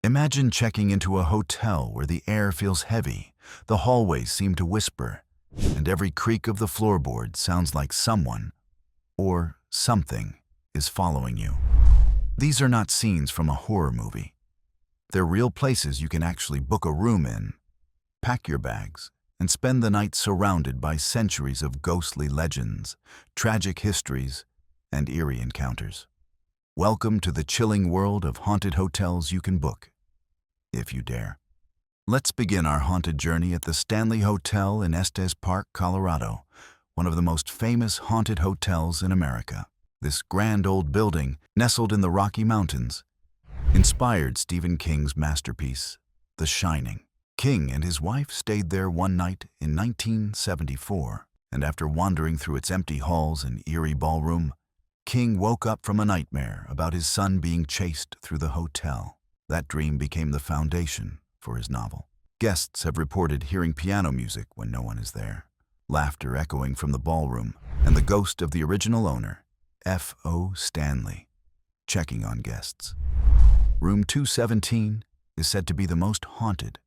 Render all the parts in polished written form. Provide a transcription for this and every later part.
Imagine checking into a hotel where the air feels heavy, the hallways seem to whisper, and every creak of the floorboard sounds like someone, or something, is following you. These are not scenes from a horror movie. They're real places you can actually book a room in, pack your bags, and spend the night surrounded by centuries of ghostly legends, tragic histories, and eerie encounters. Welcome to the chilling world of haunted hotels you can book, if you dare. Let's begin our haunted journey at the Stanley Hotel in Estes Park, Colorado, one of the most famous haunted hotels in America. This grand old building, nestled in the Rocky Mountains, inspired Stephen King's masterpiece, The Shining. King and his wife stayed there one night in 1974, and after wandering through its empty halls and eerie ballroom, King woke up from a nightmare about his son being chased through the hotel. That dream became the foundation for his novel. Guests have reported hearing piano music when no one is there, laughter echoing from the ballroom, and the ghost of the original owner, F.O. Stanley, checking on guests. Room 217 is said to be the most haunted,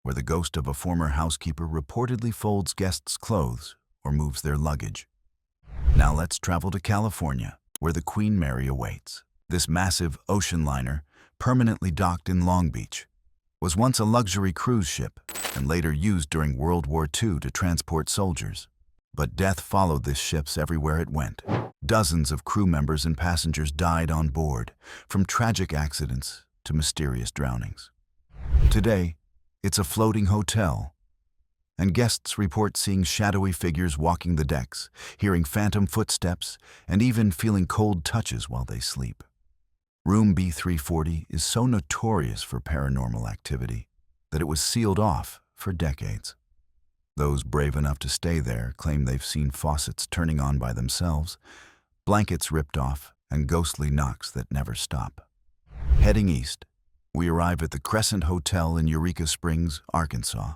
where the ghost of a former housekeeper reportedly folds guests' clothes or moves their luggage. Now let's travel to California, where the Queen Mary awaits. This massive ocean liner, permanently docked in Long Beach, was once a luxury cruise ship and later used during World War II to transport soldiers. But death followed this ship everywhere it went. Dozens of crew members and passengers died on board, from tragic accidents to mysterious drownings. Today, it's a floating hotel, and guests report seeing shadowy figures walking the decks, hearing phantom footsteps, and even feeling cold touches while they sleep. Room B340 is so notorious for paranormal activity that it was sealed off for decades. Those brave enough to stay there claim they've seen faucets turning on by themselves, blankets ripped off, and ghostly knocks that never stop. Heading east, we arrive at the Crescent Hotel in Eureka Springs, Arkansas,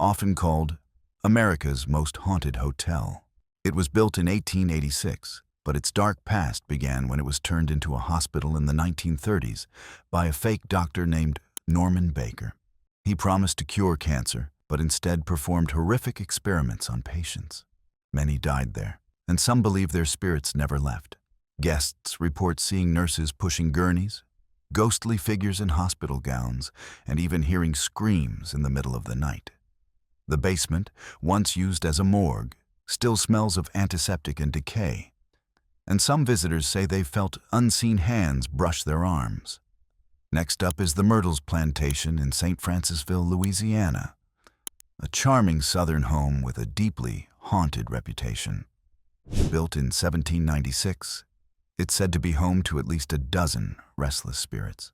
often called America's most haunted hotel. It was built in 1886, but its dark past began when it was turned into a hospital in the 1930s by a fake doctor named Norman Baker. He promised to cure cancer, but instead performed horrific experiments on patients. Many died there, and some believe their spirits never left. Guests report seeing nurses pushing gurneys, ghostly figures in hospital gowns, and even hearing screams in the middle of the night. The basement, once used as a morgue, still smells of antiseptic and decay, and some visitors say they felt unseen hands brush their arms. Next up is the Myrtles Plantation in St. Francisville, Louisiana, a charming southern home with a deeply haunted reputation. Built in 1796, it's said to be home to at least a dozen restless spirits.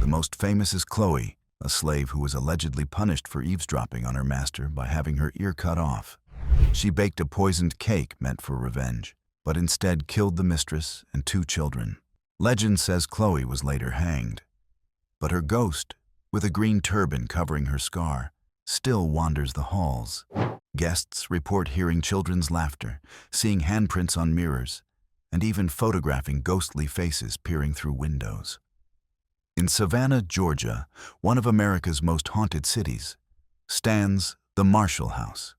The most famous is Chloe, a slave who was allegedly punished for eavesdropping on her master by having her ear cut off. She baked a poisoned cake meant for revenge, but instead killed the mistress and 2 children. Legend says Chloe was later hanged, but her ghost, with a green turban covering her scar, still wanders the halls. Guests report hearing children's laughter, seeing handprints on mirrors, and even photographing ghostly faces peering through windows. In Savannah, Georgia, one of America's most haunted cities, stands the Marshall House.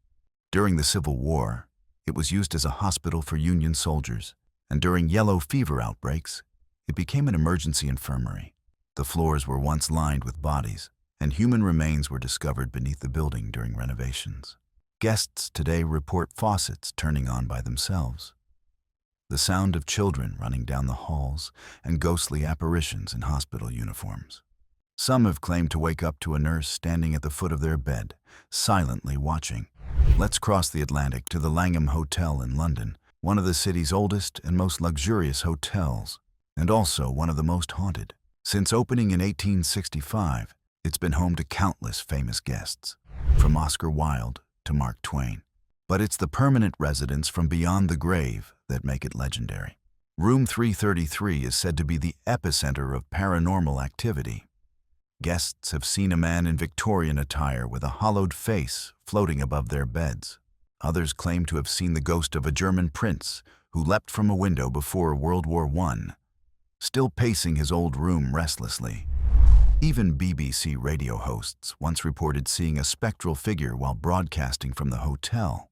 During the Civil War, it was used as a hospital for Union soldiers, and during yellow fever outbreaks, it became an emergency infirmary. The floors were once lined with bodies, and human remains were discovered beneath the building during renovations. Guests today report faucets turning on by themselves, the sound of children running down the halls, and ghostly apparitions in hospital uniforms. Some have claimed to wake up to a nurse standing at the foot of their bed, silently watching. Let's cross the Atlantic to the Langham Hotel in London, one of the city's oldest and most luxurious hotels, and also one of the most haunted. Since opening in 1865, it's been home to countless famous guests, from Oscar Wilde to Mark Twain. But it's the permanent residents from beyond the grave that make it legendary. Room 333 is said to be the epicenter of paranormal activity. Guests have seen a man in Victorian attire with a hollowed face floating above their beds. Others claim to have seen the ghost of a German prince who leapt from a window before World War I, still pacing his old room restlessly. Even BBC radio hosts once reported seeing a spectral figure while broadcasting from the hotel.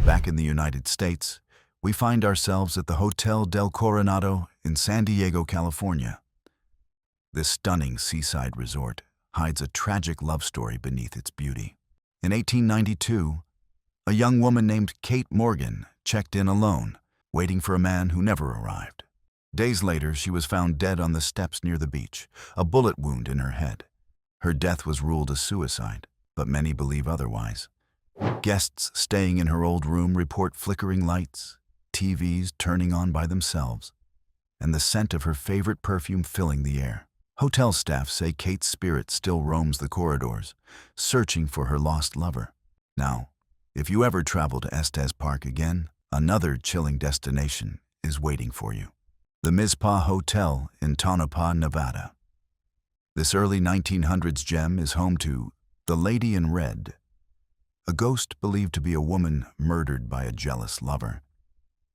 Back in the United States, we find ourselves at the Hotel del Coronado in San Diego, California. This stunning seaside resort hides a tragic love story beneath its beauty. In 1892, a young woman named Kate Morgan checked in alone, waiting for a man who never arrived. Days later, she was found dead on the steps near the beach, a bullet wound in her head. Her death was ruled a suicide, but many believe otherwise. Guests staying in her old room report flickering lights, TVs turning on by themselves, and the scent of her favorite perfume filling the air. Hotel staff say Kate's spirit still roams the corridors, searching for her lost lover. Now, if you ever travel to Estes Park again, another chilling destination is waiting for you. The Mizpah Hotel in Tonopah, Nevada. This early 1900s gem is home to the Lady in Red, a ghost believed to be a woman murdered by a jealous lover.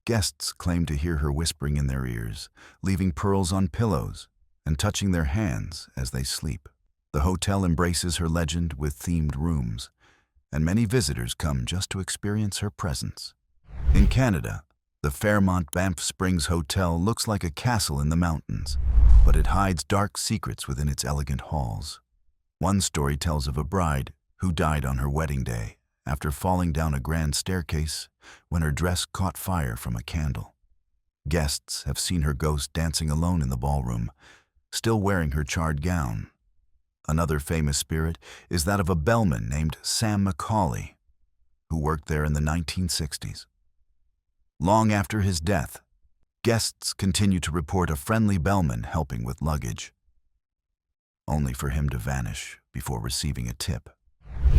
Guests claim to hear her whispering in their ears, leaving pearls on pillows and touching their hands as they sleep. The hotel embraces her legend with themed rooms, and many visitors come just to experience her presence. In Canada, the Fairmont Banff Springs Hotel looks like a castle in the mountains, but it hides dark secrets within its elegant halls. One story tells of a bride who died on her wedding day after falling down a grand staircase when her dress caught fire from a candle. Guests have seen her ghost dancing alone in the ballroom, still wearing her charred gown. Another famous spirit is that of a bellman named Sam&colby, who worked there in the 1960s. Long after his death, guests continue to report a friendly bellman helping with luggage, only for him to vanish before receiving a tip.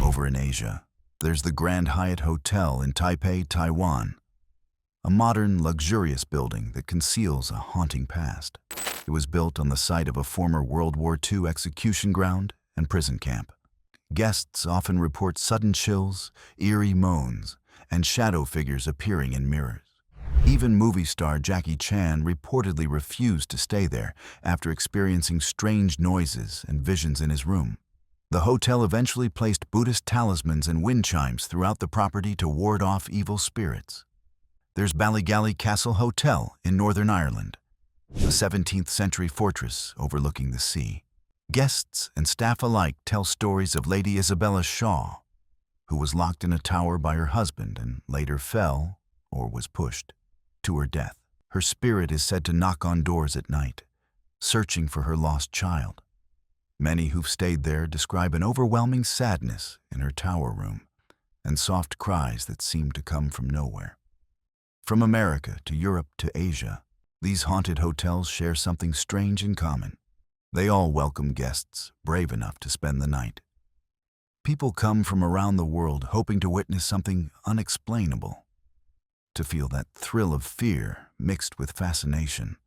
Over in Asia, there's the Grand Hyatt Hotel in Taipei, Taiwan, a modern, luxurious building that conceals a haunting past. It was built on the site of a former World War II execution ground and prison camp. Guests often report sudden chills, eerie moans, and shadow figures appearing in mirrors. Even movie star Jackie Chan reportedly refused to stay there after experiencing strange noises and visions in his room. The hotel eventually placed Buddhist talismans and wind chimes throughout the property to ward off evil spirits. There's Ballygally Castle Hotel in Northern Ireland, a 17th century fortress overlooking the sea. Guests and staff alike tell stories of Lady Isabella Shaw, who was locked in a tower by her husband and later fell, or was pushed, to her death. Her spirit is said to knock on doors at night, searching for her lost child. Many who've stayed there describe an overwhelming sadness in her tower room and soft cries that seem to come from nowhere. From America to Europe to Asia, these haunted hotels share something strange in common. They all welcome guests brave enough to spend the night. People come from around the world hoping to witness something unexplainable, to feel that thrill of fear mixed with fascination.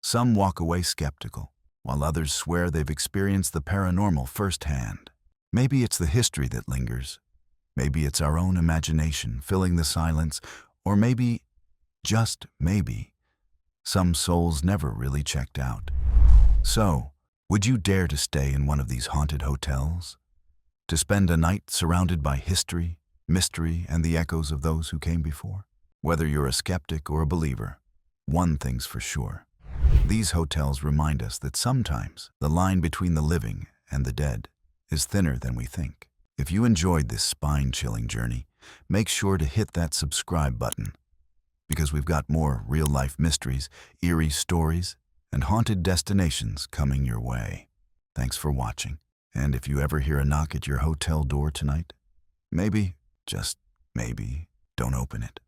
Some walk away skeptical, while others swear they've experienced the paranormal firsthand. Maybe it's the history that lingers. Maybe it's our own imagination filling the silence, or maybe, just maybe, some souls never really checked out. So, would you dare to stay in one of these haunted hotels? To spend a night surrounded by history, mystery, and the echoes of those who came before? Whether you're a skeptic or a believer, one thing's for sure. These hotels remind us that sometimes the line between the living and the dead is thinner than we think. If you enjoyed this spine-chilling journey, make sure to hit that subscribe button, because we've got more real-life mysteries, eerie stories, and haunted destinations coming your way. Thanks for watching. And if you ever hear a knock at your hotel door tonight, maybe, just maybe, don't open it.